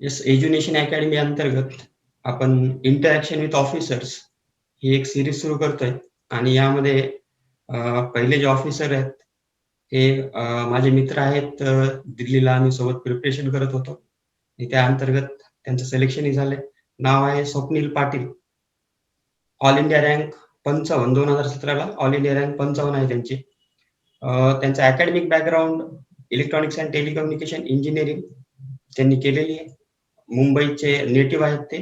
Yes, एज्युनेशन academy अंतर्गत आपण interaction with officers ही एक सीरीज सुरू करतोय आणि यामध्ये पहिले जे ऑफिसर आहेत हे माझे मित्र आहेत. दिल्लीला आम्ही सोबत प्रिपरेशन करत होतो आणि त्या अंतर्गत त्यांचं सिलेक्शनही झालंय. नाव आहे Swapnil Patil. All India rank 55 2017ला ऑल इंडिया रँक 55 आहे त्यांची. त्यांचं academic background electronics and telecommunication engineering त्यांनी केलेली आहे. मुंबईचे नेटिव्ह आहेत ते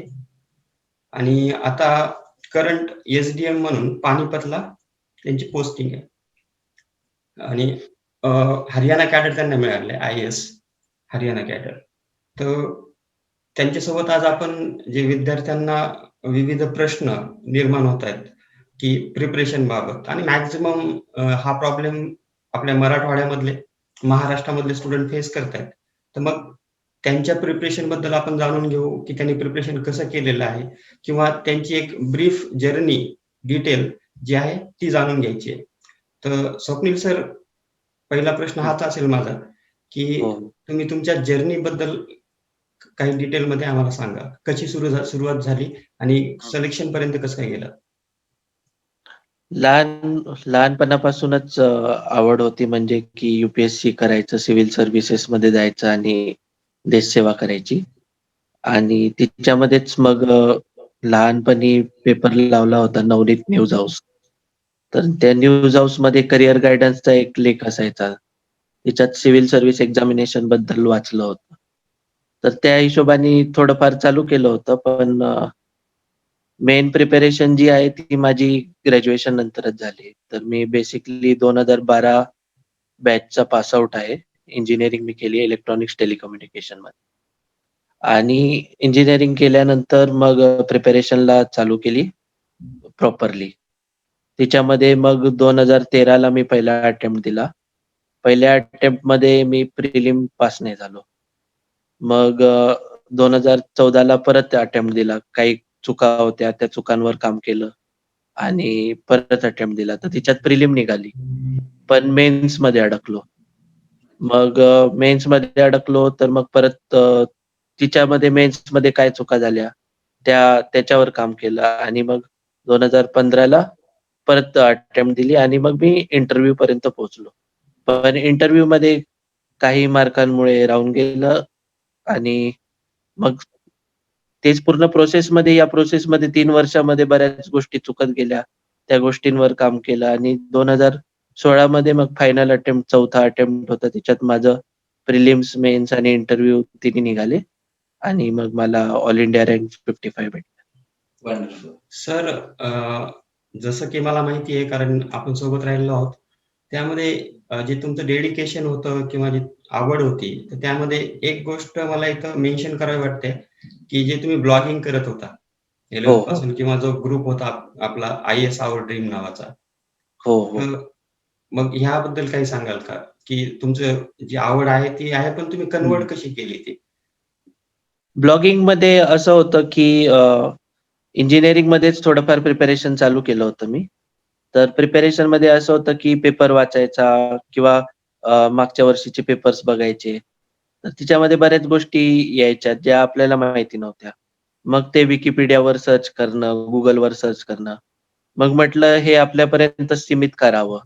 आणि आता करंट एसडीएम म्हणून पानिपतला त्यांची पोस्टिंग आहे आणि हरियाणा कॅडर त्यांना मिळाले IAS हरियाणा कॅडर. तर त्यांच्यासोबत आज आपण जे विद्यार्थ्यांना विविध प्रश्न निर्माण होत आहेत की प्रिपरेशन बाबत आणि मॅक्झिमम हा प्रॉब्लेम आपल्या मराठवाड्यामधले महाराष्ट्रामधले स्टुडंट फेस करतायत. तर मग त्यांच्या प्रिपरेशन बद्दल आपण जाणून घेऊ की त्यांनी प्रिपरेशन कसं केलेलं आहे किंवा त्यांची एक ब्रीफ जर्नी डिटेल जी आहे ती जाणून घ्यायची आहे. तर स्वप्नील सर, पहिला प्रश्न हाच असेल माझा की हो. तुम्ही तुमच्या जर्नी बद्दल काही डिटेलमध्ये आम्हाला सांगा. कशी सुरुवात झाली आणि सिलेक्शन पर्यंत कसं काय गेलं? लहानपणापासूनच आवड होती म्हणजे की UPSC करायचं, सिव्हिल सर्व्हिसेसमध्ये जायचं आणि देशसेवा करायची. आणि तिच्यामध्येच मग लहानपणी पेपर लावला होता नवनीत न्यूज हाऊस. तर त्या न्यूज हाऊसमध्ये करिअर गायडन्सचा एक लेख असायचा. त्याच्यात सिव्हिल सर्व्हिस एक्झामिनेशन बद्दल वाचलं होतं. तर त्या हिशोबाने थोडंफार चालू केलं होतं. पण मेन प्रिपरेशन जी आहे ती माझी ग्रॅज्युएशन नंतरच झाली. तर मी बेसिकली 2012 बॅचचा पास आउट आहे. इंजिनिअरिंग मी केली इलेक्ट्रॉनिक्स टेलिकम्युनिकेशनमध्ये. आणि इंजिनिअरिंग केल्यानंतर मग प्रिपरेशनला चालू केली प्रॉपरली. त्याच्यामध्ये मग 2013ला मी पहिला अटेम्प्ट दिला. पहिल्या अटेम्प्टमध्ये मी प्रिलिम पास नाही झालो. मग 2014ला परत अटेम्प्ट दिला. काही चुका होत्या, त्या चुकांवर काम केलं आणि परत अटेम्प्ट दिला. तर तिच्यात प्रिलिम निघाली. पण मेन्समध्ये अडकलो. मग मेन्समध्ये अडकलो तर मग परत तिच्यामध्ये मेन्समध्ये काय चुका झाल्या, त्याच्यावर काम केलं आणि मग 2015ला परत अटेम्प्ट दिली आणि मग मी इंटरव्ह्यू पर्यंत पोहोचलो. पण इंटरव्ह्यूमध्ये काही मार्कांमुळे राहून गेलं आणि मग तेच पूर्ण प्रोसेसमध्ये या प्रोसेसमध्ये 3 वर्षामध्ये बऱ्याच गोष्टी चुकत गेल्या. त्या गोष्टींवर काम केलं आणि 2016 मध्ये मग फायनल अटेम्प्ट चौथा अटेम्प्ट होता. त्याच्यात माझं प्रिलिम्स, मेन्स आणि इंटरव्ह्यू तिन्ही निघाले आणि मग मला ऑल इंडिया रँक 55 भेटला. वंडरफुल. सर, जसं की मला माहिती आहे कारण आपण सोबत राहिलेलो आहोत. त्यामध्ये जे तुमचं डेडिकेशन होतं किंवा जी आवड होती, तर त्यामध्ये एक गोष्ट मला इथं मेन्शन करावी वाटते, की जे तुम्ही ब्लॉगिंग करत होता, हो, 11th पासून किंवा जो ग्रुप होता आपला IAS आवर ड्रीम नावाचा. हो, हो. तर मग ह्याबद्दल काही सांगाल का? की तुमचं जी आवड आहे ती आहे, पण तुम्ही हं. कन्व्हर्ट कशी केली ती? ब्लॉगिंगमध्ये असं होतं की इंजिनिअरिंगमध्येच थोडंफार प्रिपरेशन चालू केलं होतं मी. तर प्रिपरेशनमध्ये असं होतं की पेपर वाचायचा किंवा मागच्या वर्षीचे पेपर्स बघायचे. तर तिच्यामध्ये बऱ्याच गोष्टी यायच्या ज्या आपल्याला माहिती नव्हत्या. मग ते Wikipediaवर सर्च करणं, Googleवर सर्च करणं. मग म्हटलं हे आपल्यापर्यंत सीमित करावं.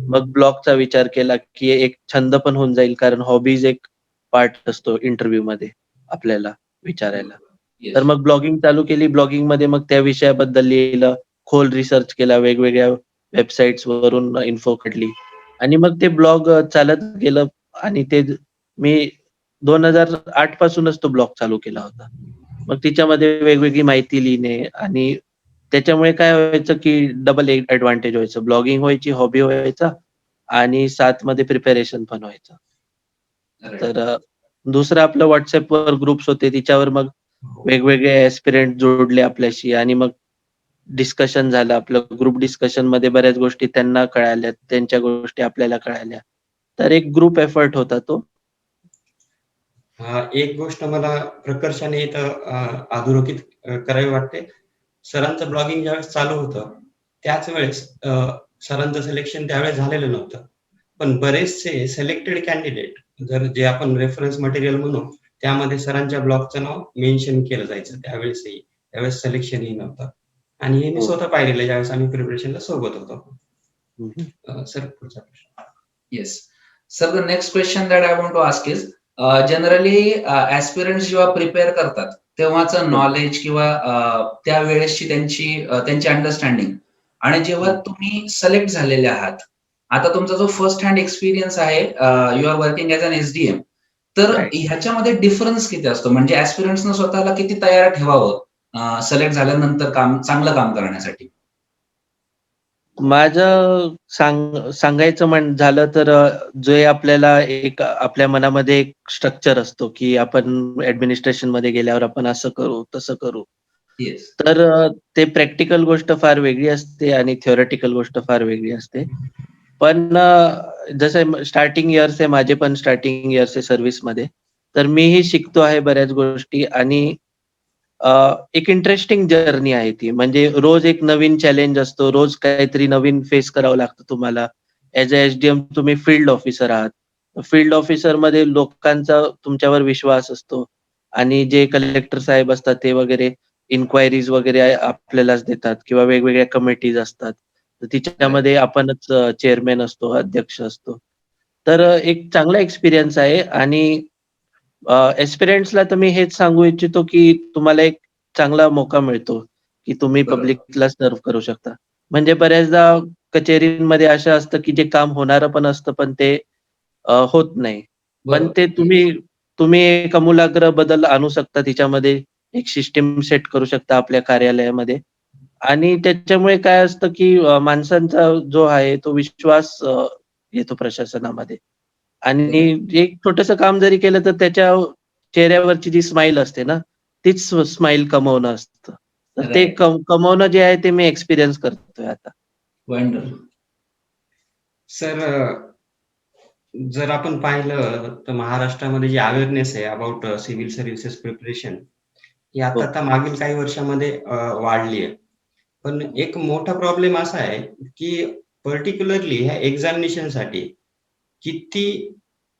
मग ब्लॉगचा विचार केला की एक छंद पण होऊन जाईल कारण हॉबीज एक पार्ट असतो इंटरव्ह्यूमध्ये आपल्याला विचारायला. तर येस. मग ब्लॉगिंग चालू केली. ब्लॉगिंगमध्ये मग त्या विषयाबद्दल लिहिलं, खोल रिसर्च केला, वेगवेगळ्या वेबसाईट्सवरून इन्फो काढली आणि मग ते ब्लॉग चालत गेलं आणि ते मी 2008 पासूनच तो ब्लॉग चालू केला होता. मग तिच्यामध्ये वेगवेगळी माहिती लिहिणे आणि त्याच्यामुळे काय व्हायचं, की डबल एडव्हांटेज व्हायचं. ब्लॉगिंग व्हायची, हॉबी व्हायचा आणि साथमध्ये प्रिपरेशन पण व्हायचं. राइट. तर दुसरं आपलं WhatsAppवर ग्रुप्स होते. तिच्यावर मग हो. वेगवेगळे ॲस्पिरंट जोडले आपल्याशी आणि मग डिस्कशन झालं. आपलं ग्रुप डिस्कशनमध्ये बऱ्याच गोष्टी त्यांना कळाल्या, त्यांच्या गोष्टी आपल्याला कळाल्या. तर एक ग्रुप एफर्ट होता तो. एक गोष्ट मला प्रकर्षाने इथं अधोरेखित करावी वाटते. सरांचं ब्लॉगिंग ज्यावेळेस चालू होतं, त्याच वेळेस सरांचं सिलेक्शन त्यावेळेस झालेलं नव्हतं. पण बरेचसे सिलेक्टेड कॅन्डिडेट, जर जे आपण रेफरन्स मटेरियल म्हणू, त्यामध्ये सरांच्या ब्लॉकचं नाव मेन्शन केलं जायचं त्यावेळेसही. त्यावेळेस सिलेक्शनही नव्हतं. आणि हे मी हो. स्वतः पाहिलेलं आहे ज्यावेळेस आम्ही प्रिपरेशनला सोबत होतो. सर पुढचा प्रश्न. Yes. Sir, the next question that I want to ask is, generally aspirants जेव्हा प्रिपेअर करतात तेव्हाचं नॉलेज किंवा त्यावेळेसची त्यांची अंडरस्टँडिंग आणि जेव्हा तुम्ही सिलेक्ट झालेले आहात, आता तुमचा जो फर्स्ट हँड एक्सपिरियन्स आहे, you are working as an SDM, तर Right. ह्याच्यामध्ये डिफरन्स किती असतो? म्हणजे ऍस्पिरंट्सनं स्वतःला किती तयार ठेवावं सिलेक्ट झाल्यानंतर चांगलं काम करण्यासाठी? माझं सांगायचं झालं तर जे आपल्याला एक आपल्या मनामध्ये एक स्ट्रक्चर असतो, की आपण ॲडमिनिस्ट्रेशनमध्ये गेल्यावर आपण असं करू, तसं करू. येस. तर ते प्रॅक्टिकल गोष्ट फार वेगळी असते आणि थिओरिटिकल गोष्ट फार वेगळी असते. पण जसं स्टार्टिंग इयर्स आहे, माझे पण स्टार्टिंग इयर्स आहे सर्व्हिसमध्ये. तर मीही शिकतो आहे बऱ्याच गोष्टी आणि एक इंटरेस्टिंग जर्नी आहे ती. म्हणजे रोज एक नवीन चॅलेंज असतो. रोज काहीतरी नवीन फेस करावं लागतं तुम्हाला. ॲज अ एसडीएम तुम्ही फील्ड ऑफिसर आहात. फील्ड ऑफिसरमध्ये लोकांचा तुमच्यावर विश्वास असतो आणि जे कलेक्टर साहेब असतात ते वगैरे इन्क्वायरीज वगैरे आपल्यालाच देतात किंवा वेगवेगळ्या कमिटीज असतात. तर तिच्यामध्ये आपणच चेअरमन असतो, अध्यक्ष असतो. तर एक चांगला एक्सपिरियन्स आहे आणि एस्पिरंट्सला तर मी हेच सांगू इच्छितो, की तुम्हाला एक चांगला मौका मिळतो, की तुम्ही बरोबर. पब्लिकला सर्व्ह करू शकता. म्हणजे बऱ्याचदा कचेरीमध्ये असं असतं, की जे काम होणारं पण असतं, पण ते होत नाही. पण बरोबर. ते तुम्ही एक आमूलाग्र बदल आणू शकता तिच्यामध्ये. एक सिस्टम सेट करू शकता आपल्या कार्यालयामध्ये आणि त्याच्यामुळे काय असतं, की माणसांचा जो आहे तो विश्वास येतो प्रशासनामध्ये. आणि एक छोटंसं काम जरी केलं तर त्याच्या चेहऱ्यावरची जी स्माईल असते ना, तीच स्माईल कमवणं असतं. तर ते Right. कमवणं जे आहे ते मी एक्सपिरियन्स करतोय आता. वंडरफुल. सर जर आपण पाहिलं तर महाराष्ट्रामध्ये जी अवेअरनेस आहे अबाउट सिव्हिल सर्व्हिसेस प्रिपरेशन ही हो. आता मागील काही वर्षामध्ये वाढली आहे. पण एक मोठा प्रॉब्लेम असा आहे की पर्टिक्युलरली ह्या एक्झामिनेशनसाठी किती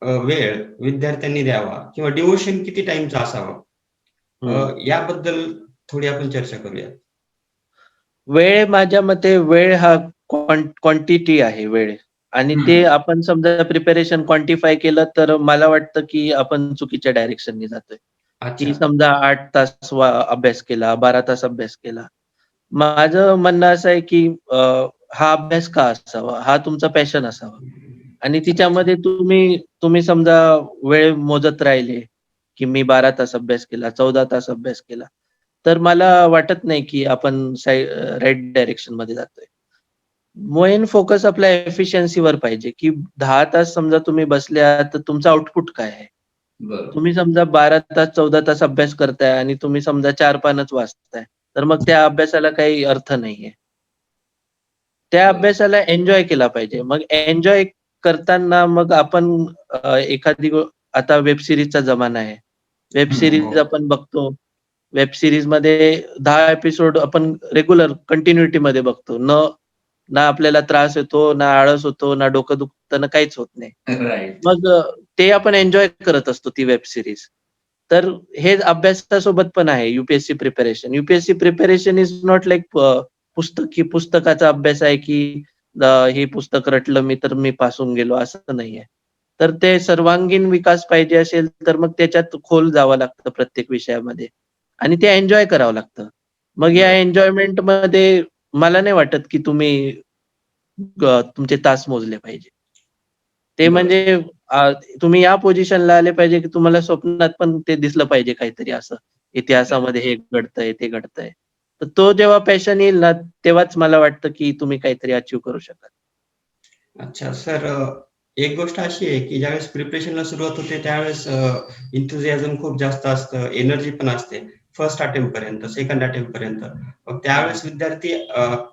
वेळ विद्यार्थ्यांनी द्यावा किंवा डिवोशन किती टाइमचा असावा याबद्दल थोडी आपण चर्चा करूया. वेळ माझ्या मते वेळ हा क्वांटिटी आहे वेळ आणि ते आपण समजा प्रिपरेशन क्वांटिफाय केलं तर मला वाटतं, की आपण चुकीच्या डायरेक्शननी जातोय. की अच्छा. समजा 8 तास अभ्यास केला, 12 तास अभ्यास केला. माझं म्हणणं असं आहे, की हा अभ्यास का असावा? हा तुमचा पॅशन असावा आणि तिच्यामध्ये तुम्ही समजा वेळ मोजत राहिले, की मी 12 तास अभ्यास केला, 14 तास अभ्यास केला. तर मला वाटत नाही, की आपण राइट डायरेक्शनमध्ये जातोय. मेन फोकस आपल्या एफिशियन्सीवर पाहिजे, की 10 तास समजा तुम्ही बसले आहात, तर तुमचं आउटपुट काय आहे? बरोबर. तुम्ही समजा 12 तास, 14 तास अभ्यास करताय आणि तुम्ही समजा 4 पानच वाचताय, तर मग त्या अभ्यासाला काही अर्थ नाहीये. त्या बरोबर. अभ्यासाला एन्जॉय केला पाहिजे. मग एन्जॉय करताना मग आपण एखादी आता वेब सीरीजचा जमाना आहे. वेब सीरीज हो. आपण बघतो. वेब सीरीजमध्ये 10 एपिसोड आपण रेग्युलर कंटिन्युटीमध्ये बघतो. ना आपल्याला त्रास येतो, ना आळस होतो, ना डोकं दुखतं, ना काहीच होत नाही. राईट. मग ते आपण एन्जॉय करत असतो ती वेब सीरीज. तर हे अभ्यासासोबत पण आहे UPSC preparation. UPSC preparation is not like पुस्तकाचा अभ्यास आहे, की हे पुस्तक रटलं मी तर मी पास होऊन गेलो असं नाहीये. तर ते सर्वांगीण विकास पाहिजे असेल तर मग त्याच्यात खोल जावं लागतं प्रत्येक विषयामध्ये आणि ते एन्जॉय करावं लागतं. मग या एन्जॉयमेंटमध्ये मला नाही वाटत, की तुम्ही तुमचे तास मोजले पाहिजे. ते बरोबर. म्हणजे तुम्ही या पोझिशनला आले पाहिजे, की तुम्हाला स्वप्नात पण ते दिसलं पाहिजे काहीतरी असं. इतिहासामध्ये हे घडतंय, ते घडतंय. तर तो जेव्हा पॅशन येईल ना, तेव्हाच मला वाटतं, की तुम्ही काहीतरी अचीव्ह करू शकाल. अच्छा सर एक गोष्ट अशी आहे की ज्यावेळेस प्रिपरेशनला सुरुवात होते त्यावेळेस एन्थुसियाझम खूप जास्त असतं, एनर्जी पण असते. फर्स्ट अटेम्प्ट पर्यंत, सेकंड अटेम्प्ट पर्यंत. मग त्यावेळेस विद्यार्थी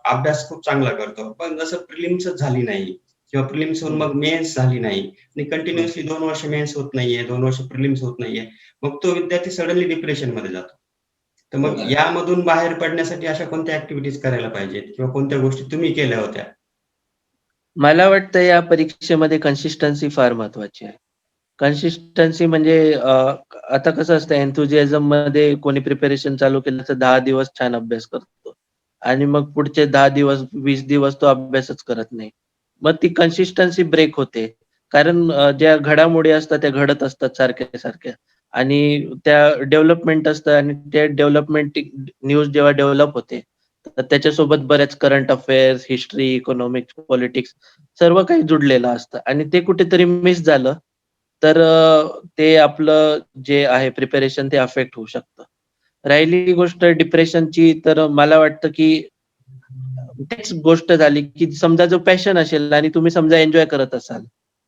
अभ्यास खूप चांगला करतो. पण जसं प्रिलिम्सच झाली नाही किंवा प्रिलिम्स होऊन मग मेन्स झाली नाही आणि कंटिन्युअसली 2 वर्ष मेन्स होत नाहीये, 2 वर्ष प्रिलिम्स होत नाहीये. मग तो विद्यार्थी सडनली डिप्रेशनमध्ये जातो. तर मग बरोबर. यामधून बाहेर पडण्यासाठी अशा कोणत्या ॲक्टिव्हिटीज करायला पाहिजेत किंवा कोणत्या गोष्टी तुम्ही केल्या होत्या? मला वाटतं या परीक्षेमध्ये कन्सिस्टन्सी फार महत्वाची आहे. कन्सिस्टन्सी म्हणजे आता कसं असतं एन्थुसियाझम मध्ये कोणी प्रिपरेशन चालू केलं तर 10 दिवस छान अभ्यास करतो आणि मग पुढचे 10 दिवस, 20 दिवस तो अभ्यासच करत नाही. मग ती कन्सिस्टन्सी ब्रेक होते. कारण ज्या घडामोडी असतात त्या घडत असतात सारख्या-सारख्या आणि त्या डेव्हलपमेंट असतं आणि त्या डेव्हलपमेंट न्यूज जेव्हा डेव्हलप होते, तर त्याच्यासोबत बऱ्याच current affairs, history, economics, politics सर्व काही जुडलेलं असतं आणि ते कुठेतरी मिस झालं, तर ते आपलं जे आहे प्रिपरेशन ते अफेक्ट होऊ शकतं. राहिली गोष्ट डिप्रेशनची, तर मला वाटतं की तेच गोष्ट झाली, की समजा जो पॅशन असेल आणि तुम्ही समजा एन्जॉय करत असाल,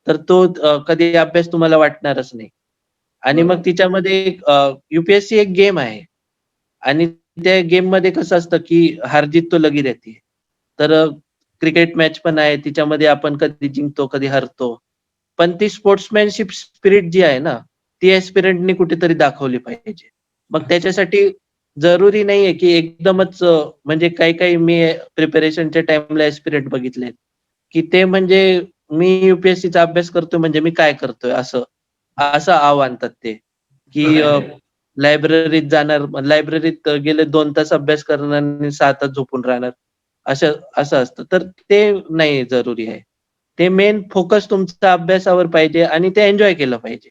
तर तो कधी अभ्यास तुम्हाला वाटणारच नाही. आणि मग बरोबर. तिच्यामध्ये यू-पी-एस-सी एक गेम आहे आणि त्या गेममध्ये कसं असतं, की हार-जीत तो लगी रहती है. तर क्रिकेट मॅच पण आहे, तिच्यामध्ये आपण कधी जिंकतो, कधी हरतो. पण ती स्पोर्ट्समॅनशिप स्पिरिट जी आहे ना, ती एस्पिरंटनी कुठेतरी दाखवली पाहिजे. मग अच्छा. त्याच्यासाठी जरुरी नाहीये, की एकदमच म्हणजे काही-काही मी प्रिपरेशनच्या टाईमला एस्पिरंट बघितलेत, की ते म्हणजे मी यू-पी-एस-सीचा अभ्यास करतोय म्हणजे मी काय करतोय असं, असं आणतात ते, की Right. लायब्ररीत जाणार, लायब्ररीत गेले 2 तास अभ्यास करणार आणि 6 तास झोपून राहणार. असं असतं. तर ते नाही जरुरी आहे. ते मेन फोकस तुमचा अभ्यासावर पाहिजे आणि ते एन्जॉय केलं पाहिजे.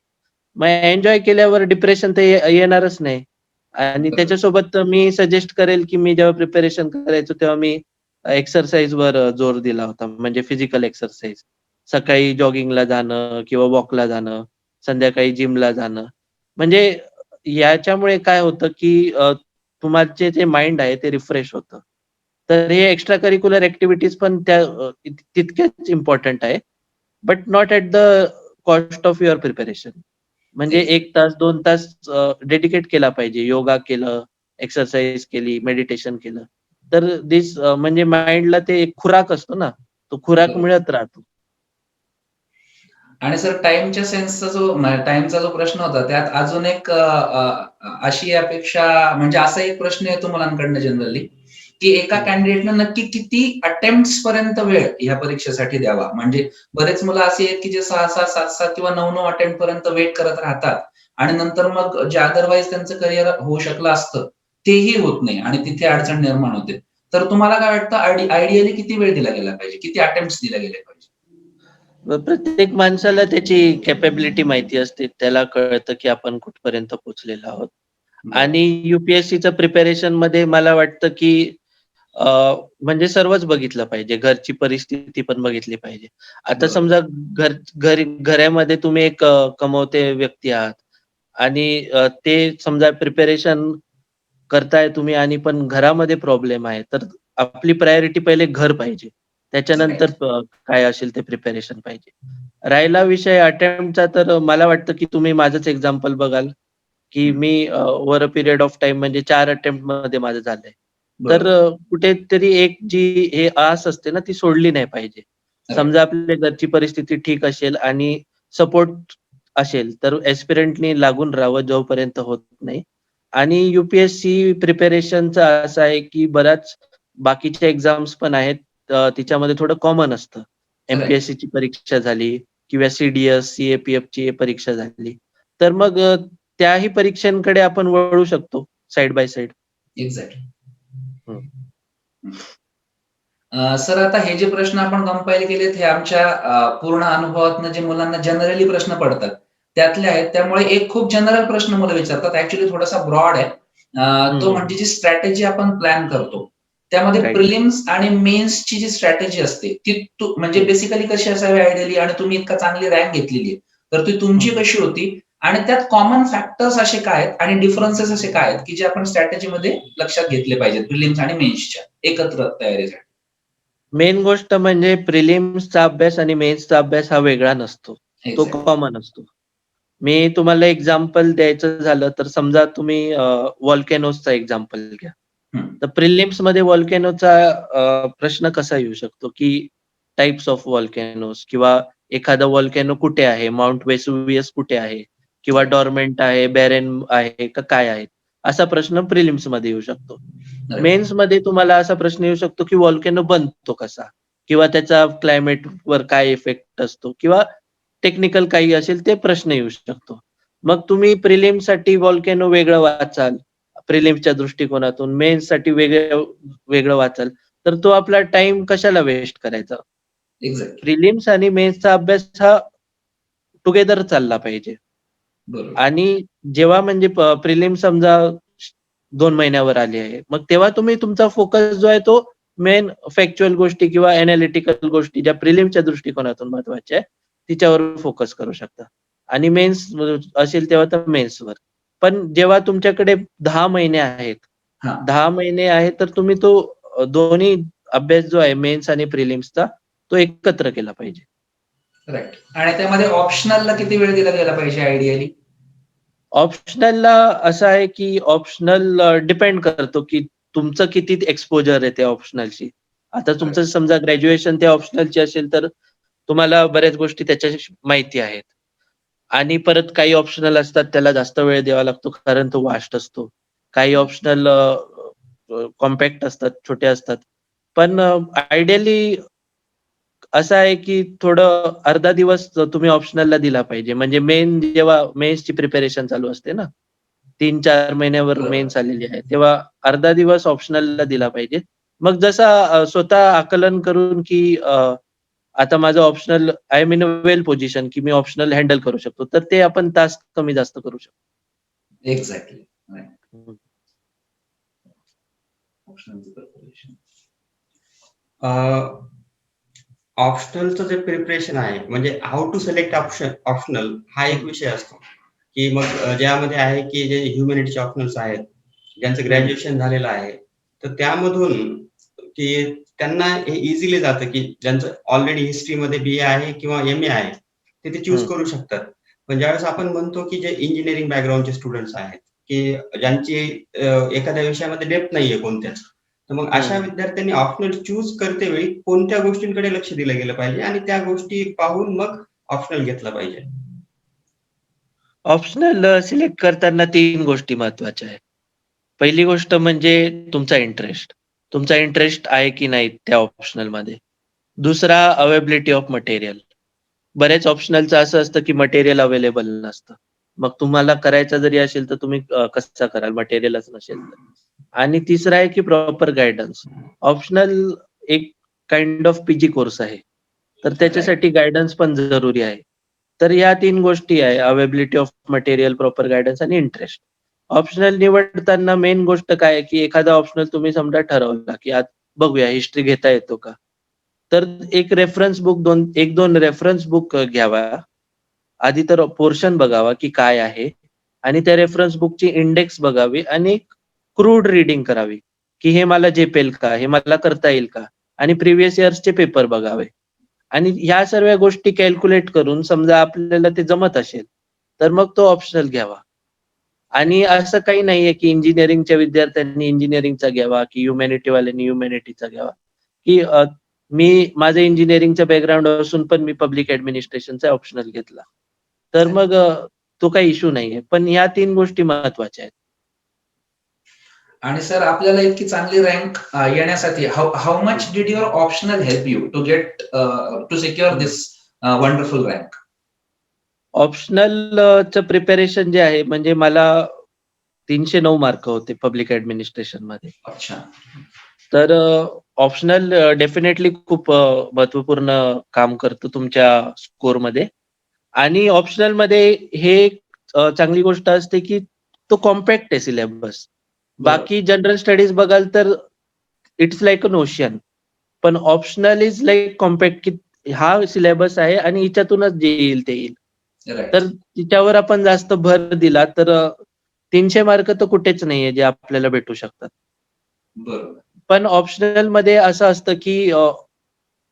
मग एन्जॉय केल्यावर डिप्रेशन तर येणारच नाही. आणि बरोबर. त्याच्यासोबत मी सजेस्ट करेल, की मी जेव्हा प्रिपरेशन करायचो तेव्हा मी एक्सरसाइजवर जोर दिला होता. म्हणजे फिजिकल एक्सरसाइज. सकाळी जॉगिंगला जाणं किंवा वॉकला जाणं, संध्याकाळी जिमला जाणं. म्हणजे याच्यामुळे काय होतं, की तुमचे जे माइंड आहे ते रिफ्रेश होतं. तर हे एक्स्ट्रा करिक्युलर ॲक्टिव्हिटीज पण त्या तितक्याच इम्पोर्टंट आहे. But not at the cost of your preparation. म्हणजे Exactly. 1 तास, 2 तास डेडिकेट केला पाहिजे. योगा केलं, एक्सरसाइज केली, मेडिटेशन केलं. तर म्हणजे माइंडला ते एक खुराक असतो ना, तो खुराक बरोबर. मिळत राहतो. आणि सर टाईमच्या सेन्सचा टाईमचा जो प्रश्न होता त्यात अजून एक अशी अपेक्षा म्हणजे असा एक प्रश्न येतो मुलांकडनं जनरली, की एका हं. कॅन्डिडेटनं नक्की किती अटेम्प्ट्स पर्यंत वेळ ह्या परीक्षेसाठी द्यावा? म्हणजे बरेच मुलं अशी आहेत, की जे 6-6, 7-7 किंवा 9-9 अटेम्प्ट पर्यंत वेट करत राहतात आणि नंतर मग जे अदरवाईज त्यांचं करिअर होऊ शकलं असतं, तेही होत नाही आणि तिथे अडचण निर्माण होते. तर तुम्हाला काय वाटतं आयडियली किती वेळ दिला गेला पाहिजे? किती अटेम्प्ट्स दिले गेले पाहिजे? प्रत्येक माणसाला त्याची कॅपॅबिलिटी माहिती असते. त्याला कळतं, की आपण कुठपर्यंत पोहोचलेलो आहोत. बरोबर. आणि यू-पी-एस-सीचं प्रिपरेशनमध्ये मला वाटतं, की अ, म्हणजे सर्वच बघितलं पाहिजे. घरची परिस्थिती पण बघितली पाहिजे. आता बरोबर. समजा घरामध्ये तुम्ही एक कमवते व्यक्ती आहात आणि ते समजा प्रिपरेशन करताय तुम्ही आणि पण घरामध्ये प्रॉब्लेम आहे, तर आपली प्रायोरिटी पहिले घर पाहिजे. त्याच्यानंतर राइट. काय असेल ते प्रिपरेशन पाहिजे. राहिला विषय अटेम्प्टचा, तर मला वाटतं, की तुम्ही माझंच एक्झाम्पल बघाल, की हं. मी over a period of time म्हणजे 4 अटेम्प्टमध्ये माझं झालंय. तर बरोबर. कुठेतरी एक जी हे आस असते ना, ती सोडली नाही पाहिजे. राइट. समजा आपल्या घरची परिस्थिती ठीक असेल आणि सपोर्ट असेल, तर एस्पिरंटनी लागून राहावं जोपर्यंत होत नाही. आणि यू-पी-एस-सी प्रिपरेशनचं असं आहे, की बऱ्याच बाकीच्या एक्झाम्स पण आहेत. तिच्यामध्ये थोडं कॉमन असतं. राइट. एम-पी-एस-सीची परीक्षा झाली किंवा सी-डी-एस, सी-ए-पी-एफची परीक्षा झाली. तर मग त्याही परीक्षांकडे आपण वळू शकतो साइड बाय साइड. एक्झॅक्टली. हं. सर आता हे जे प्रश्न आपण कंपाईल केलेत हे आमच्या पूर्ण अनुभवातनं जे मुलांना जनरली प्रश्न पडतात, त्यातले आहेत. त्यामुळे एक खूप जनरल प्रश्न मुलं विचारतात. ॲक्चुअली थोडासा ब्रॉड आहे. हं, तो हं. म्हणजे जी स्ट्रॅटेजी आपण प्लॅन करतो, त्यामध्ये राइट. प्रिलिम्स आणि मेन्सची जी स्ट्रॅटेजी असते, ती म्हणजे हं, बेसिकली कशी असावी आयडियली आणि तुम्ही इतका चांगली रँक घेतलेली आहे. तर ती तुमची हं. कशी होती? आणि त्यात कॉमन फॅक्टर्स असे काय आहेत आणि डिफरन्सेस असे काय आहेत, की जे आपण स्ट्रॅटेजीमध्ये लक्षात घेतले पाहिजेत प्रिलिम्स आणि मेन्सच्या एकत्र तयारीसाठी? मेन गोष्ट म्हणजे प्रिलिम्सचा अभ्यास आणि मेन्सचा अभ्यास हा वेगळा नसतो. तो एक्झॅक्टली. कॉमन असतो. मी तुम्हाला एक्झाम्पल द्यायचं झालं, तर समजा तुम्ही व्हॉल्केनोजचा एक्झाम्पल घ्या. हं. तर प्रिलिम्समध्ये व्हॉल्केनोचा प्रश्न कसा येऊ शकतो, की टाइप्स ऑफ व्हॉल्केनोज किंवा एखादा व्हॉल्केनो कुठे आहे? माउंट वेसुवियस कुठे आहे? किंवा राइट. डॉर्मेंट आहे, बॅरेन आहे का काय आहे? असा प्रश्न प्रिलिम्समध्ये येऊ शकतो. राइट. मेन्समध्ये तुम्हाला असा प्रश्न येऊ शकतो, की व्हॉल्केनो बनतो कसा? किंवा त्याचा क्लायमेटवर काय इफेक्ट असतो? किंवा टेक्निकल काही असेल ते प्रश्न येऊ शकतो. मग तुम्ही प्रिलिम्ससाठी व्हॉल्केनो वेगळं वाचाल, प्रिलिम्सच्या दृष्टिकोनातून, मेन्ससाठी वेगळं वाचाल, तर तो आपला टाईम कशाला वेस्ट करायचा? एक्झॅक्टली. प्रिलिम्स आणि मेन्सचा अभ्यास हा टुगेदर चालला पाहिजे. बरोबर. आणि जेव्हा म्हणजे प्रिलिम्स समजा 2 महिन्यावर आली आहे. मग तेव्हा तुम्ही तुमचा फोकस जो आहे तो मेन फॅक्च्युअल गोष्टी किंवा एनालिटिकल गोष्टी ज्या प्रिलिम्सच्या दृष्टिकोनातून महत्त्वाच्या आहे, तिच्यावर फोकस करू शकता. आणि मेन्स असेल तेव्हा तर मेन्सवर. पण जेव्हा तुमच्याकडे 10 महिने आहेत, हां. 10 महिने आहेत तर तुम्ही तो दोन्ही अभ्यास जो आहे मेन्स आणि प्रिलिम्सचा तो एकत्र केला पाहिजे. राइट. आणि त्यामध्ये ऑप्शनलला किती वेळ दिला गेला पाहिजे आयडियली? ऑप्शनलला असं आहे, की ऑप्शनल डिपेंड करतो, की तुमचं किती एक्सपोजर आहे त्या ऑप्शनलशी. आता तुमचं समजा ग्रॅज्युएशन त्या ऑप्शनलची असेल, तर तुम्हाला बऱ्याच गोष्टी त्याच्याशी माहिती आहेत. आणि परत काही ऑप्शनल असतात त्याला जास्त वेळ द्यावा लागतो कारण तो वास्ट असतो. काही ऑप्शनल कॉम्पॅक्ट असतात, छोटे असतात. पण आयडियली असं आहे, की थोडं अर्धा दिवस तुम्ही ऑप्शनलला दिला पाहिजे. म्हणजे जेव्हा मेन्सची प्रिपरेशन चालू असते ना, 3-4 महिन्यावर बरोबर. मेन्स आलेली आहे. तेव्हा अर्धा दिवस ऑप्शनलला दिला पाहिजे. मग जसा स्वतः आकलन करून, की आता माझं optional I am in a well position, की मी ऑप्शनल हँडल करू शकतो. तर ते आपण तास कमी जास्त करू शकतो. एक्झॅक्टली. राइट. हं. ऑप्शनलचं प्रिपरेशन. ऑप्शनलचं जे प्रिपरेशन आहे, म्हणजे हाऊ टू सिलेक्ट ऑप्शनल हा एक विषय असतो, की मग ज्यामध्ये आहे की जे ह्युमॅनिटीचे ऑप्शनल्स आहेत, ज्यांचं ग्रॅज्युएशन झालेलं आहे, तर त्यामधून की त्यांना हे इझिली जातं, की ज्यांचं ऑलरेडी हिस्ट्रीमध्ये BA आहे किंवा MA आहे, ते चूज हं. करू शकतात. पण ज्यावेळेस आपण म्हणतो, की जे इंजिनिअरिंग बॅकग्राऊंडचे स्टुडंट्स आहेत, की ज्यांची एखाद्या विषयामध्ये डेप्थ नाहीये कोणत्याच, तर मग अशा हं. विद्यार्थ्यांनी ऑप्शनल चूज करतेवेळी कोणत्या गोष्टींकडे लक्ष दिलं गेलं पाहिजे आणि त्या गोष्टी पाहून मग ऑप्शनल घेतलं पाहिजे? ऑप्शनल सिलेक्ट करताना 3 गोष्टी महत्त्वाच्या आहेत. पहिली गोष्ट म्हणजे तुमचा इंटरेस्ट. तुमचा इंटरेस्ट आहे की नाही त्या ऑप्शनलमध्ये. दुसरा अवेलेबिलिटी ऑफ मटेरियल. बरेच ऑप्शनलचं असं असतं की मटेरियल अवेलेबल नसतं. मग तुम्हाला करायचं जरी असेल तर तुम्ही कसं कराल मटेरियलच नसेल तर. आणि तिसरं आहे की प्रॉपर गाईडन्स. ऑप्शनल एक काइंड ऑफ पीजी कोर्स आहे. तर त्याच्यासाठी गाईडन्स पण जरुरी आहे. तर या 3 गोष्टी आहे availability of material, proper guidance आणि इंटरेस्ट. ऑप्शनल निवडताना मेन गोष्ट काय आहे, की एखादा ऑप्शनल तुम्ही समजा ठरवला, की आज बघूया हिस्ट्री घेता येतो का? तर एक रेफरन्स बुक 1-2 रेफरन्स बुक घ्यावा. आधी तर पोर्शन बघावा, की काय आहे आणि त्या रेफरन्स बुकची इंडेक्स बघावी आणि क्रूड रीडिंग करावी, की हे मला झेपेल का? हे मला करता येईल का? आणि प्रिव्हियस इयर्सचे पेपर बघावे. आणि ह्या सर्व गोष्टी कॅल्क्युलेट करून समजा आपल्याला ते जमत असेल, तर मग तो ऑप्शनल घ्यावा. आणि असं काही नाहीये, की इंजिनिअरिंगच्या विद्यार्थ्यांनी इंजिनिअरिंगचा घ्यावा, की ह्युमॅनिटीवाल्यांनी ह्युमॅनिटीचा घ्यावा, की माझं इंजिनिअरिंगचं बॅकग्राऊंड असून पण मी पब्लिक ॲडमिनिस्ट्रेशनचा ऑप्शनल घेतला. तर मग तो काही इश्यू नाहीये. पण ह्या 3 गोष्टी महत्त्वाच्या आहेत. आणि सर आपल्याला इतकी चांगली रँक येण्यासाठी how much did your optional help you to get to secure this wonderful rank? ऑप्शनलचं प्रिपरेशन जे आहे म्हणजे मला 309 मार्क होते पब्लिक ॲडमिनिस्ट्रेशनमध्ये. अच्छा. तर ऑप्शनल डेफिनेटली खूप महत्त्वपूर्ण काम करतं तुमच्या स्कोरमध्ये. आणि ऑप्शनलमध्ये हे एक चांगली गोष्ट असते, की तो कॉम्पॅक्ट आहे सिलेबस. बरोबर. बाकी जनरल स्टडीज बघाल तर इट्स लाइक अन ओशियन. पण ऑप्शनल इज लाइक कॉम्पॅक्ट, की हा सिलेबस आहे आणि हिच्यातूनच जे येईल ते येईल. राइट. तर तिच्यावर आपण जास्त भर दिला तर 300 मार्क तर कुठेच नाहीये जे आपल्याला भेटू शकतात. बरोबर. पण ऑप्शनलमध्ये असं असतं, की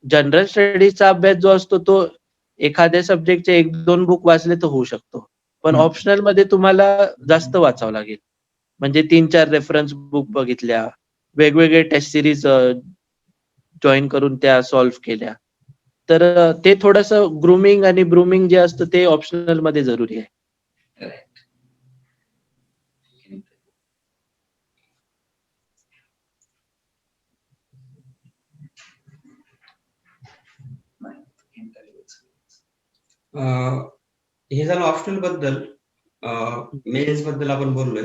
जनरल स्टडीजचा अभ्यास जो असतो तो एखाद्या सब्जेक्टचे 1-2 बुक वाचले तर होऊ शकतो. पण हं. ऑप्शनलमध्ये तुम्हाला जास्त वाचावं लागेल. म्हणजे 3-4 रेफरन्स बुक बघितल्या, वेगवेगळे टेस्ट सीरीज जॉइन करून त्या सॉल्व्ह केल्या. तर ते थोडंसं ग्रूमिंग आणि ब्रूमिंग जे असतं ते ऑप्शनलमध्ये जरुरी आहे. राइट. हे झालं हॉस्टेल बद्दल. मेल्स बद्दल आपण बोललोय.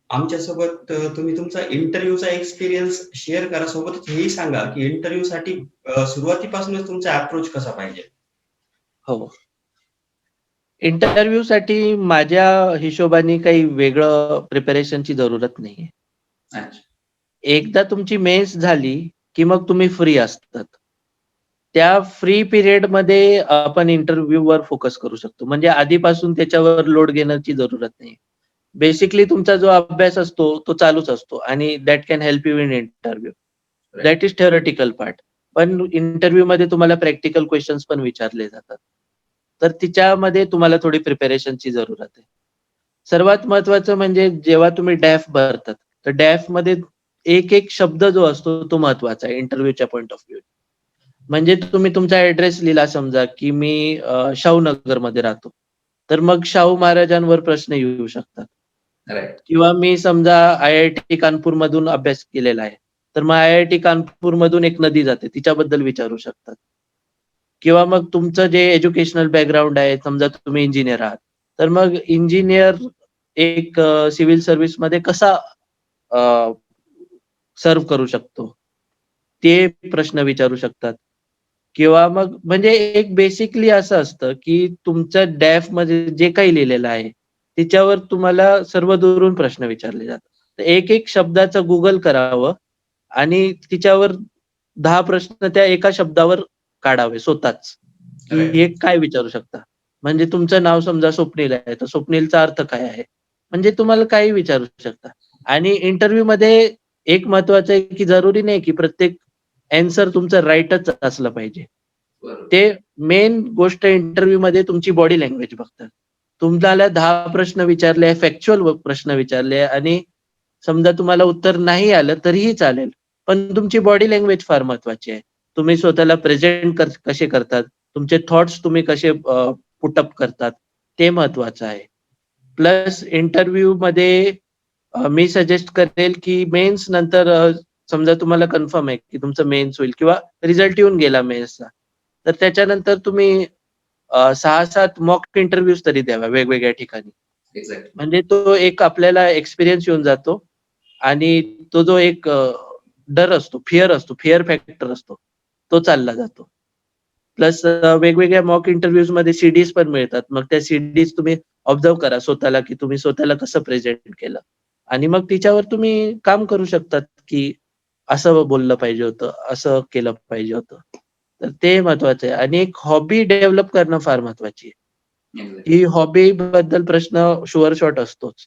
आमच्यासोबत तुम्ही तुमचा इंटरव्ह्यूचा एक्सपिरियन्स शेअर करा. सोबतच हेही सांगा की इंटरव्ह्यूसाठी सुरुवातीपासूनच तुमचा अप्रोच कसा पाहिजे? हो. इंटरव्ह्यूसाठी माझ्या हिशोबाने काही वेगळं प्रिपरेशनची जरूरत नाहीये. अच्छा. एकदा तुमची मेन्स झाली, की मग तुम्ही फ्री असतात. त्या फ्री पिरियडमध्ये आपण इंटरव्ह्यूवर फोकस करू शकतो. म्हणजे आधीपासून त्याच्यावर लोड घेण्याची जरूरत नाही. बेसिकली तुमचा जो अभ्यास असतो, तो चालूच असतो आणि that can help you in interview. That is theoretical part. पण इंटरव्ह्यूमध्ये तुम्हाला प्रॅक्टिकल क्वेशन्स पण विचारले जातात. तर तिच्यामध्ये तुम्हाला थोडी प्रिपरेशनची जरूरत आहे. सर्वात महत्त्वाचं म्हणजे जेव्हा तुम्ही डॅफ भरतात, तर डॅफमध्ये एक शब्द जो असतो तो महत्त्वाचा आहे इंटरव्ह्यूच्या पॉइंट ऑफ व्ह्यू. म्हणजे तुम्ही तुमचा ॲड्रेस लिहिला समजा, की मी शाहूनगरमध्ये राहतो. तर मग शाहू महाराजांवर प्रश्न येऊ शकतात. राइट. किंवा मी समजा आय-आय-टी कानपूरमधून अभ्यास केलेला आहे. तर मग आय-आय-टी कानपूरमधून एक नदी जाते, तिच्याबद्दल विचारू शकतात. किंवा मग तुमचं जे एज्युकेशनल बॅकग्राऊंड आहे, समजा तुम्ही इंजिनिअर आहात. तर मग इंजिनिअर एक सिव्हिल सर्व्हिसमध्ये कसा सर्व्ह करू शकतो? ते प्रश्न विचारू शकतात. किंवा मग म्हणजे एक बेसिकली असं असतं, की तुमचं डॅफमध्ये जे काही लिहिलेलं आहे, तिच्यावर तुम्हाला सर्व दुरून प्रश्न विचारले जातात. तर एक शब्दाचं गुगल करावं आणि तिच्यावर 10 प्रश्न त्या एका शब्दावर काढावे स्वतःच, की राइट. हे काय विचारू शकता? म्हणजे तुमचं नाव समजा स्वप्नील आहे, तर स्वप्नीलचा अर्थ काय आहे? म्हणजे तुम्हाला काहीही विचारू शकता. आणि इंटरव्ह्यूमध्ये एक महत्त्वाचं आहे, की जरुरी नाही, की प्रत्येक ॲन्सर तुमचं राइटच असलं पाहिजे. बरोबर. ते मेन गोष्ट इंटरव्ह्यूमध्ये तुमची बॉडी लँग्वेज बघतात. तुम्हाला 10 प्रश्न विचारले, फॅक्च्युअल प्रश्न विचारले आणि समजा तुम्हाला उत्तर नाही आलं तरीही चालेल. पण तुमची बॉडी लँग्वेज फार महत्त्वाची आहे. तुम्ही स्वतःला प्रेझेंट कसे करतात, तुमचे थॉट्स तुम्ही कसे पुट अप करतात, ते महत्त्वाचं आहे. प्लस इंटरव्ह्यूमध्ये मी सजेस्ट करेल, की मेन्स नंतर समजा तुम्हाला कन्फर्म आहे, की तुमचं मेन्स होईल किंवा रिझल्ट येऊन गेला मेन्सचा. तर त्याच्यानंतर तुम्ही 6-7 मॉक इंटरव्ह्यूज तरी द्यावा वेगवेगळ्या ठिकाणी. एक्झॅक्टली. म्हणजे तो एक आपल्याला एक्सपिरियन्स येऊन जातो आणि तो जो एक डर असतो, फिअर फॅक्टर असतो, तो चालला जातो. प्लस वेगवेगळ्या मॉक इंटरव्ह्यूजमध्ये सीडीज पण मिळतात. मग त्या सीडीज तुम्ही ऑब्झर्व्ह करा स्वतःला, की तुम्ही स्वतःला कसं प्रेझेंट केलं आणि मग तिच्यावर तुम्ही काम करू शकतात, की असं बोललं पाहिजे होतं, असं केलं पाहिजे होतं. तर ते महत्वाचं आहे आणि एक हॉबी डेव्हलप करणं फार महत्वाची आहे. एक्झॅक्टली. ही हॉबीबद्दल प्रश्न शुअर शॉट असतोच.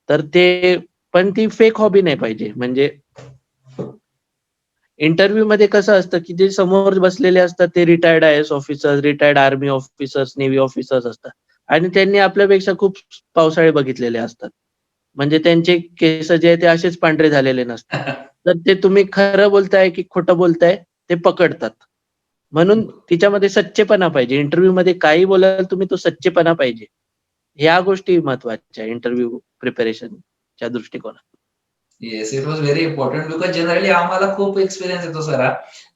तर ते पण ती फेक हॉबी नाही पाहिजे. म्हणजे इंटरव्ह्यूमध्ये कसं असतं, की जे समोर बसलेले असतात ते retired IAS officers, retired army officers, navy officers असतात आणि त्यांनी आपल्यापेक्षा खूप पावसाळे बघितलेले असतात. म्हणजे त्यांचे केस जे आहेत ते असेच पांढरे झालेले नसतात. तर ते तुम्ही खरं बोलताय की खोटं बोलताय ते पकडतात. म्हणून तिच्यामध्ये सच्चेपणा पाहिजे. इंटरव्ह्यूमध्ये काही बोलाल तुम्ही तो सच्चेपणा पाहिजे. ह्या गोष्टी महत्त्वाच्या आहे इंटरव्ह्यू प्रिपरेशनच्या दृष्टिकोनातून. Yes, it was very important because generally आम्हाला खूप एक्सपिरियन्स येतो सर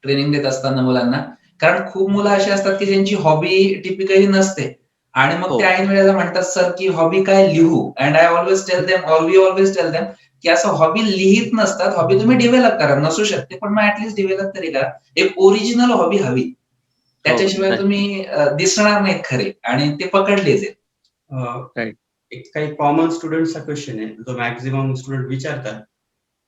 ट्रेनिंग देत असताना मुलांना. कारण खूप मुलं अशी असतात की ज्यांची हॉबी टिपिकली नसते आणि मग हो. ते ऐन वेळेला म्हणतात सर की हॉबी काय लिहू and I always tell them or we always tell them की असं हॉबी लिहित नसतात. हॉबी तुम्ही डेव्हलप करा, नसू शकते पण मग ऍटलीस्ट डेव्हलप तरी करा. एक ओरिजिनल हॉबी हवी. हो, त्याच्याशिवाय नक्की. तुम्ही दिसणार नाहीत खरे आणि ते पकडलेच आहेत. राइट. एक काही कॉमन स्टुडंटचा क्वेश्चन आहे, जो मॅक्सिमम स्टुडंट विचारतात.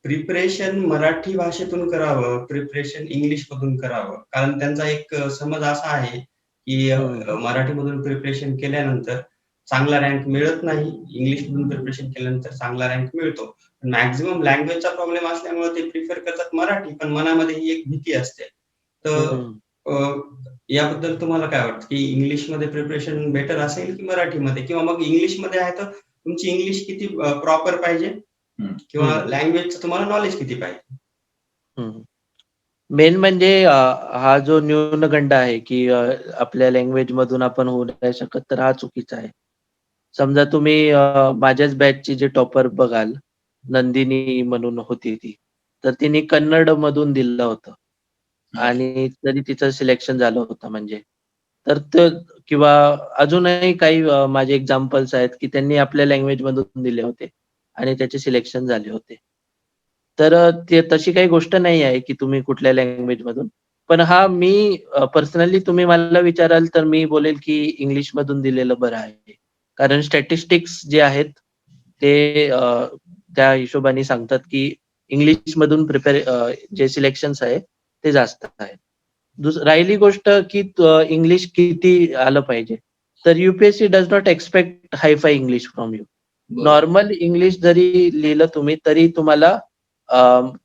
प्रिपरेशन मराठी भाषेतून करावं, प्रिपरेशन इंग्लिशमधून करावं? कारण त्यांचा एक समज असा आहे, की हं. मराठीमधून प्रिपरेशन केल्यानंतर चांगला रँक मिळत नाही, इंग्लिशमधून प्रिपरेशन केल्यानंतर चांगला रँक मिळतो. मॅक्सिमम लँग्वेजचा प्रॉब्लेम असल्यामुळे ते प्रिफर करतात मराठी, पण मनामध्ये ही एक भीती असते. तर हं. अ, याबद्दल तुम्हाला काय वाटतं, की इंग्लिशमध्ये प्रिपरेशन बेटर असेल की मराठीमध्ये? किंवा मग इंग्लिशमध्ये आहे तर तुमची इंग्लिश किती प्रॉपर पाहिजे? हं. किंवा लँग्वेजचं तुम्हाला नॉलेज किती पाहिजे? हं. मेन म्हणजे हा जो न्यूनगंड आहे, की आपल्या लँग्वेजमधून आपण होऊ नाही शकत, तर हा चुकीचा आहे. समजा तुम्ही माझ्याच बॅचची जे टॉपर बघाल, नंदिनी म्हणून होती ती. तर तिने कन्नडमधून दिलं होतं ओके. आणि तरी तिचं सिलेक्शन झालं होतं म्हणजे. तर ते किंवा अजूनही काही माझे एक्झाम्पल्स आहेत, की त्यांनी आपल्या लँग्वेज मधून दिले होते आणि त्याचे सिलेक्शन झाले होते. तर ते तशी काही गोष्ट नाही आहे, की तुम्ही कुठल्या लँग्वेज मधून. पण हां, मी पर्सनली तुम्ही मला विचाराल तर मी बोलेल, की इंग्लिशमधून दिलेलं बरं आहे. कारण स्टॅटिस्टिक्स जे आहेत ते त्या हिशोबाने सांगतात, की इंग्लिशमधून जे सिलेक्शन्स आहे ते जास्त आहेत. राहिली गोष्ट, की इंग्लिश किती आलं पाहिजे. तर UPSC does not expect hi-fi English from you. बरोबर. नॉर्मल इंग्लिश जरी लिहिलं तुम्ही तरी तुम्हाला अ,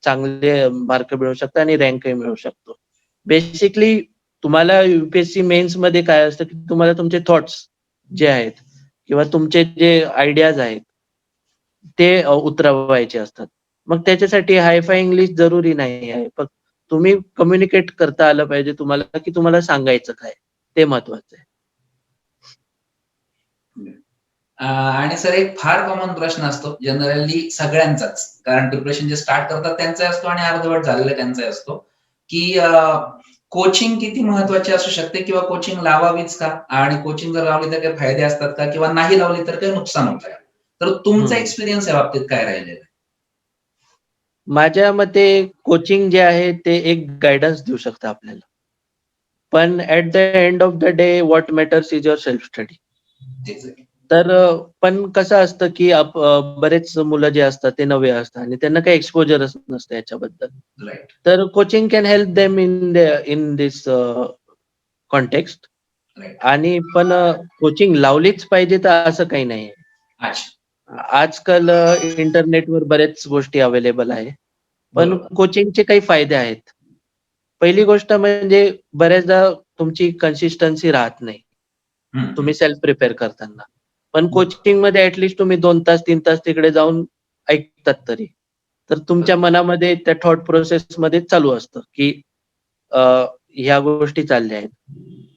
चांगले मार्क मिळू शकतात आणि रँकही मिळू शकतो. बेसिकली तुम्हाला यू-पी-एस-सी मेन्समध्ये काय असतं, की तुम्हाला तुमचे थॉट्स जे आहेत किंवा तुमचे जे आयडियाज आहेत ते उतरवायचे असतात. मग त्याच्यासाठी हाय-फाय इंग्लिश जरुरी नाही आहे. फक्त तुम्ही कम्युनिकेट करता आलं पाहिजे तुम्हाला, की तुम्हाला सांगायचं काय? ते महत्वाचं आहे. आणि सर एक फार कॉमन प्रश्न असतो जनरली सगळ्यांचाच, कारण प्रिपरेशन जे स्टार्ट करतात त्यांचा असतो आणि अर्धवट झालेला त्यांचा असतो, की कोचिंग किती महत्वाची असू शकते किंवा कोचिंग लावावीच का? आणि कोचिंग जर लावली तर काही फायदे असतात का? किंवा नाही लावली तर काही नुकसान होतं का? तर तुमचा हं. एक्सपिरियन्स या बाबतीत काय राहिलेला आहे? माझ्या मते कोचिंग जे आहे ते एक गाईडन्स देऊ शकतं आपल्याला. पण at the end of the day what matters is your self study. Exactly. तर पण कसं असतं, की बरेच मुलं जे असतात ते नवे असतात आणि त्यांना काही एक्सपोजरच नसतं याच्याबद्दल. राइट. तर coaching can help them in this context. Right. आणि पण कोचिंग लावलीच पाहिजे तर असं काही नाहीये. अच्छा. आजकाल इंटरनेटवर बऱ्याच गोष्टी अवेलेबल आहे. पण बरोबर. कोचिंगचे काही फायदे आहेत. पहिली गोष्ट म्हणजे बऱ्याचदा तुमची कन्सिस्टन्सी राहत नाही. हं, तुम्ही हं. सेल्फ प्रिपेअर करताना. पण कोचिंगमध्ये ॲट लीस्ट तुम्ही 2 तास, 3 तास तिकडे जाऊन ऐकतात तरी. तर तुमच्या मनामध्ये त्या थॉट प्रोसेसमध्ये चालू असतं, की अ, ह्या गोष्टी चालल्या आहेत.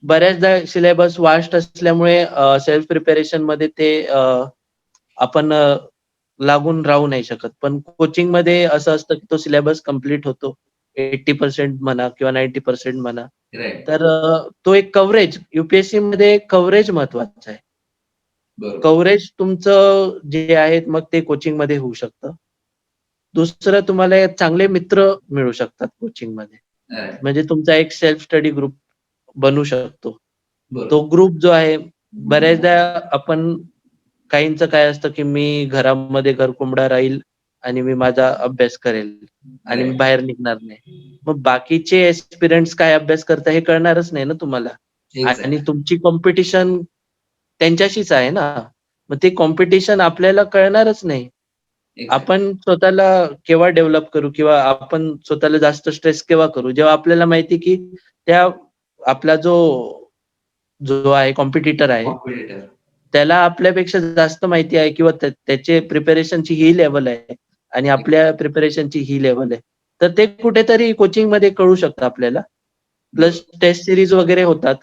बऱ्याचदा सिलेबस वास्ट असल्यामुळे सेल्फ प्रिपरेशनमध्ये ते आपण लागून राहू नाही शकत. पण कोचिंगमध्ये असं असतं, की तो सिलेबस कंप्लीट होतो. 80% म्हणा किंवा 90% म्हणा. राइट. तर तो एक कव्हरेज यू-पी-एस-सीमध्ये कव्हरेज महत्वाचं आहे. बरोबर. कव्हरेज तुमचं जे आहे मग ते कोचिंगमध्ये होऊ शकतं. दुसरं तुम्हाला एक चांगले मित्र मिळू शकतात कोचिंगमध्ये. राइट. म्हणजे तुमचा एक सेल्फ स्टडी ग्रुप बनू शकतो. तो बरोबर. ग्रुप जो आहे बऱ्याचदा आपण काहींचं काय असतं, की मी घरामध्ये घरकोंबडा राहील आणि मी माझा अभ्यास करेल आणि मी राइट. बाहेर निघणार नाही. मग बाकीचे एस्पिरंट्स काय अभ्यास करताय हे कळणारच नाही ना तुम्हाला. आणि एक्झॅक्ट. तुमची कॉम्पिटिशन त्यांच्याशीच आहे ना. मग ते कॉम्पिटिशन आपल्याला कळणारच नाही. एक्झॅक्ट. आपण स्वतःला केव्हा डेव्हलप करू किंवा आपण स्वतःला जास्त स्ट्रेस केव्हा करू? जेव्हा आपल्याला माहिती की त्या आपला जो आहे कॉम्पिटिटर आहे, कॉम्पिटिटर. त्याला आपल्यापेक्षा जास्त माहिती आहे किंवा त्याचे प्रिपरेशनची ही लेव्हल आहे आणि आपल्या प्रिपरेशनची ही लेव्हल आहे. तर ते कुठेतरी कोचिंगमध्ये कळू शकतं आपल्याला. प्लस टेस्ट सीरीज वगैरे होतात.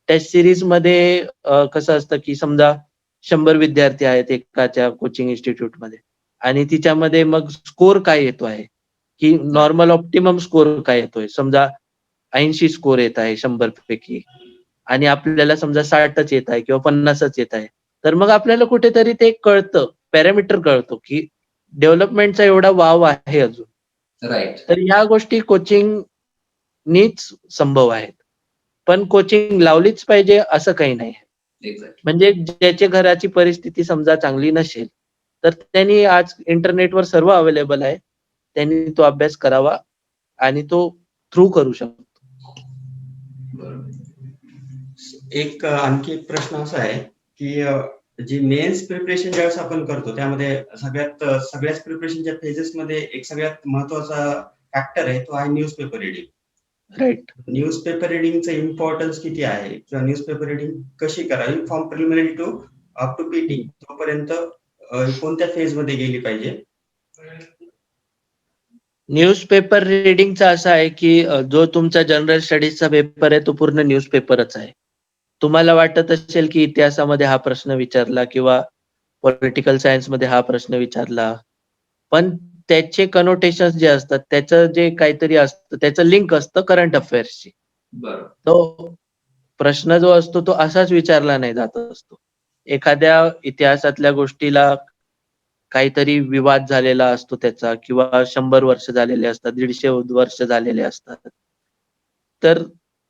टेस्ट सीरीजमध्ये कसं असतं की समजा 100 विद्यार्थी आहेत एकाच्या कोचिंग इन्स्टिट्यूटमध्ये आणि तिच्यामध्ये मग स्कोर काय येतो आहे, की नॉर्मल ऑप्टिमम स्कोर काय येतोय. समजा 80 स्कोर येत आहे 100 पैकी आणि आपल्याला समजा 60च येत आहे किंवा 50च येत आहे. तर मग आपल्याला कुठेतरी ते कळतं, पॅरामीटर कळतो, की डेव्हलपमेंटचा एवढा वाव आहे अजून. राइट. तर ह्या गोष्टी कोचिंगनीच संभव आहेत. पण कोचिंग लावलीच पाहिजे असं काही नाही. एक्झॅक्ट. म्हणजे ज्याच्या घराची परिस्थिती समजा चांगली नसेल, तर त्यांनी आज इंटरनेटवर सर्व अवेलेबल आहे. त्यांनी तो अभ्यास करावा आणि तो थ्रू करू शकतो. बरोबर. एक आणखी एक प्रश्न असा आहे, की जी मेन्स प्रिपरेशन ज्यावेळेस आपण करतो त्यामध्ये सगळ्याच प्रिपरेशनच्या फेजेसमध्ये एक सगळ्यात महत्त्वाचा फॅक्टर आहे, तो आहे न्यूजपेपर रीडिंग. राइट. न्यूजपेपर रीडिंगचं इम्पॉर्टन्स किती आहे किंवा न्यूजपेपर रीडिंग कशी करावी from preliminary to up to PT तोपर्यंत कोणत्या फेजमध्ये गेली पाहिजे? न्यूजपेपर रीडिंगचा असा आहे, की जो तुमचा जनरल स्टडीजचा पेपर आहे, तो पूर्ण न्यूजपेपरच आहे. तुम्हाला वाटत असेल, की इतिहासामध्ये हा प्रश्न विचारला किंवा पॉलिटिकल सायन्समध्ये हा प्रश्न विचारला. पण त्याचे कनोटेशन्स जे असतात, त्याचं जे काहीतरी असतं, त्याचं लिंक असतं करंट अफेअर्सशी. बरोबर. तो प्रश्न जो असतो तो असाच विचारला नाही जात असतो. एखाद्या इतिहासातल्या गोष्टीला काहीतरी विवाद झालेला असतो त्याचा किंवा 100 वर्ष झालेले असतात, 150 वर्ष झालेले असतात. तर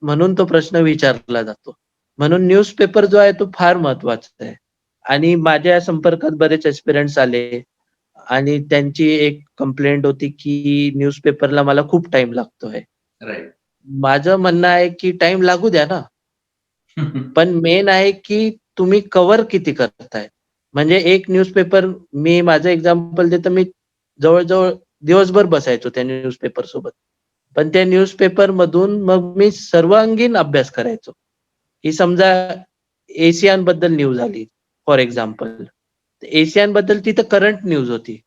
म्हणून तो प्रश्न विचारला जातो. म्हणून न्यूजपेपर जो आहे तो फार महत्वाचा आहे. आणि माझ्या संपर्कात बरेच एस्पिरंट्स आले आणि त्यांची एक कंप्लेंट होती, की न्यूजपेपरला मला खूप टाईम लागतोय. राईट. माझं म्हणणं आहे, की टाईम लागू द्या ना. पण मेन आहे, की तुम्ही कव्हर किती करताय. म्हणजे एक न्यूजपेपर मी माझं एक्झाम्पल देतो. मी जवळ-जवळ दिवसभर बसायचो त्या न्यूजपेपर सोबत. पण त्या न्यूजपेपर मधून मग मी सर्वांगीण अभ्यास करायचो. की समजा एशियनबद्दल न्यूज आली फॉर एक्झाम्पल. एशियनबद्दल तिथं करंट न्यूज होती.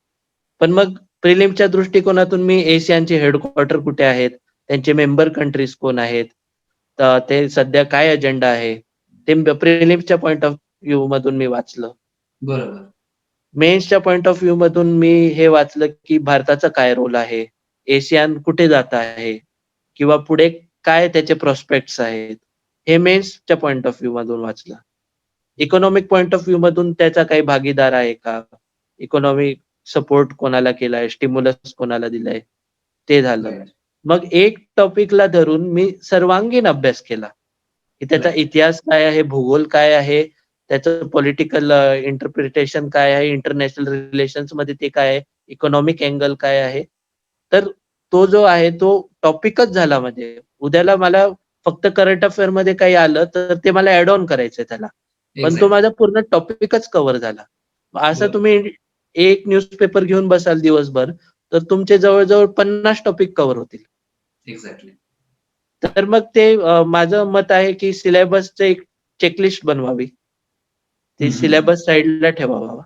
पण मग प्रिलिम्सच्या दृष्टिकोनातून मी एशियनचे हेडक्वार्टर कुठे आहेत, त्यांचे मेंबर कंट्रीज कोण आहेत, तर ते सध्या काय अजेंडा आहे, ते प्रिलिम्सच्या पॉइंट ऑफ व्ह्यू मधून मी वाचलं. बरोबर. मेन्सच्या पॉइंट ऑफ व्ह्यू मधून मी हे वाचलं, की भारताचा काय रोल आहे, एशियन कुठे जात आहे किंवा पुढे काय त्याचे प्रॉस्पेक्ट्स आहेत, हे मेन्सच्या पॉइंट ऑफ व्ह्यू मधून वाचलं. इकॉनॉमिक पॉइंट ऑफ व्ह्यू मधून त्याचा काही भागीदार आहे का? इकॉनॉमिक सपोर्ट कोणाला केलाय, स्टिम्युलस कोणाला दिलाय, ते झालं. राईट. मग एक टॉपिकला धरून मी सर्वांगीण अभ्यास केला, की त्याचा Right. इतिहास काय आहे, भूगोल काय आहे, त्याचं पॉलिटिकल इंटरप्रिटेशन काय आहे, इंटरनॅशनल रिलेशन्स मध्ये ते काय आहे, इकॉनॉमिक अँगल काय आहे. तर तो जो आहे तो टॉपिकच झाला. म्हणजे उद्याला मला फक्त करंट अफेअर मध्ये काही आलं तर ते मला ऍड ऑन करायचंय त्याला. पण तो एक्झॅक्टली. माझा पूर्ण टॉपिकच कव्हर झाला. असं बरोबर. तुम्ही एक न्यूजपेपर घेऊन बसाल दिवसभर, तर तुमचे जवळ-जवळ 50 टॉपिक कव्हर होतील. एक्झॅक्टली. तर मग ते माझं मत आहे, की सिलेबसचं एक चेकलिस्ट बनवावी. ते सिलेबस साइडला ठेवावा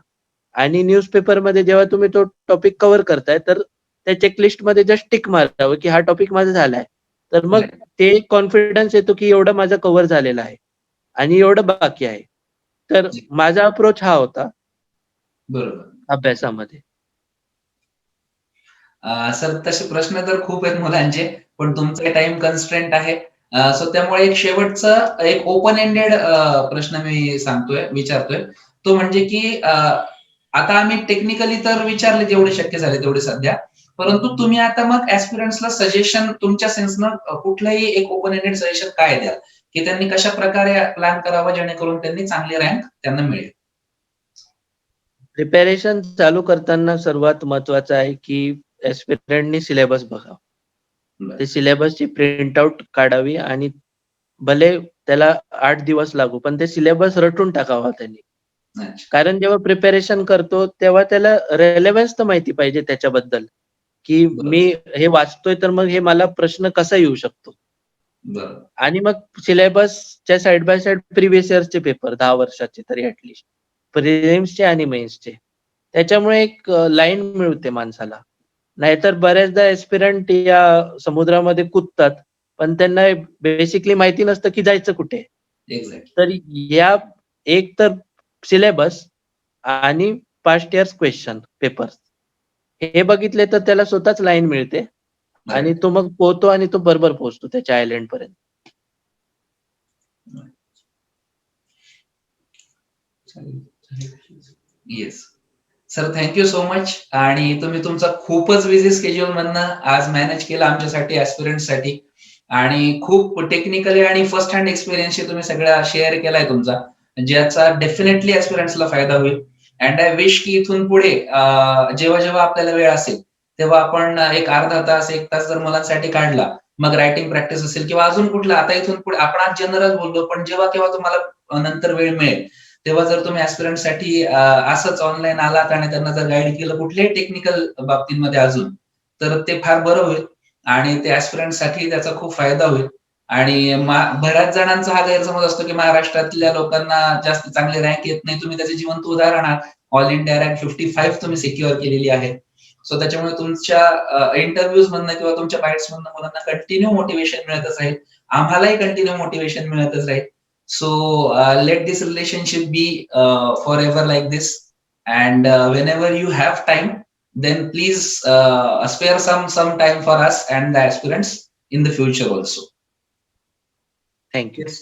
आणि न्यूजपेपरमध्ये जेव्हा तुम्ही तो टॉपिक कव्हर करताय, तर त्या चेकलिस्टमध्ये जस्ट टिक मारावं, की हा टॉपिक माझा झालाय. तर मग Right. ते कॉन्फिडन्स येतो, की एवढं माझं कव्हर झालेलं आहे आणि एवढं बाकी आहे. तर माझा अप्रोच हा होता बरोबर. अभ्यासामध्ये. सर तसे प्रश्न तर खूप आहेत मुलांचे, पण तुमचा टाइम कन्स्ट्रेंट आहे. सो त्यामुळे एक शेवटचा एक ओपन एंडेड प्रश्न मी विचारतोय. तो म्हणजे की आता आम्ही टेक्निकली तर विचारले जेवढे शक्य झाले तेवढे सध्या. परंतु तुम्ही आता मग ऍस्पिरंट्सला सजेशन तुमच्या सेन्सनं कुठलंही एक ओपन एंडेड सजेशन काय द्याल? की त्यांनी कशा प्रकारे प्लॅन करावा जेणेकरून त्यांनी चांगली रँक त्यांना मिळेल? प्रिपरेशन चालू करताना सर्वात महत्वाचं आहे, की एस्पिरंटनी सिलेबस बघावा. बरं. ते सिलेबसची प्रिंट आउट काढावी आणि भले त्याला 8 दिवस लागू, पण ते सिलेबस रटून टाकावा त्यांनी. अच्छा. कारण जेव्हा प्रिपरेशन करतो, तेव्हा त्याला रेलेव्हन्स तर माहिती पाहिजे त्याच्याबद्दल, की बरोबर. मी हे वाचतोय तर मग हे मला प्रश्न कसा येऊ शकतो. बरोबर. आणि मग सिलेबसच्या साइड बाय साइड प्रिव्हियस इयरचे पेपर 10 वर्षाचे तरी ॲटलीस्ट. प्रिलिम्सचे आणि मेन्सचे. त्याच्यामुळे एक लाईन मिळते माणसाला. नाहीतर बऱ्याचदा एस्पिरंट या समुद्रामध्ये कूदतात, पण त्यांना बेसिकली माहिती नसतं की जायचं कुठे. एक्झॅक्टली. तर या एक तर सिलेबस आणि पास्ट इयर्स क्वेश्चन पेपर्स हे बघितले तर त्याला स्वतःच लाईन मिळते आणि राईट. तो मग पोहतो आणि तो बरोबर पोहोचतो त्याच्या आयलंड पर्यंत. Yes. Sir thank you so much. आणि तुम्ही तुमचा खूपच बिझी शेड्यूल मधनं आज मॅनेज केलं आमच्यासाठी ऍस्पिरंटसाठी आणि खूप टेक्निकली आणि फर्स्ट हँड एक्सपिरियन्सशी तुम्ही सगळा शेअर केलाय तुमचा, ज्याचा डेफिनेटली ऍस्पिरंट्सला फायदा होईल. अँड आय विश की इथून पुढे जेव्हा जेव्हा आपल्याला वेळ असेल तेव्हा आपण एक अर्धा तास 1 तास जर मुलांसाठी काढला, मग रायटिंग प्रॅक्टिस असेल किंवा अजून कुठला, आता इथून पुढे आपण आज जनरल बोललो, पण जेव्हा केव्हा तुम्हाला नंतर वेळ मिळेल तेव्हा जर तुम्ही ऍस्पिरंटसाठी असंच ऑनलाईन आलात आणि त्यांना जर गाईड केलं कुठल्याही टेक्निकल बाबतीमध्ये अजून, तर ते फार बरं होईल आणि ते ऍस्पिरंटसाठी त्याचा खूप फायदा होईल. आणि बऱ्याच जणांचा हा गैरसमज असतो की महाराष्ट्रातल्या लोकांना जास्त चांगली रँक येत नाही. तुम्ही त्याचे जिवंत उदाहरण आहात. ऑल इंडिया रँक 55 तुम्ही सिक्युअर केलेली आहे. सो त्याच्यामुळे तुमच्या इंटरव्ह्यूज मधनं किंवा तुमच्या बाईट्स मधनं मुलांना कंटिन्यू मोटिवेशन मिळतच राहील. आम्हालाही कंटिन्यू मोटिवेशन मिळतच राहील. So let this relationship be forever like this. And whenever you have time, then please spare some time for us and the aspirants in the future also. Thank you. Yes.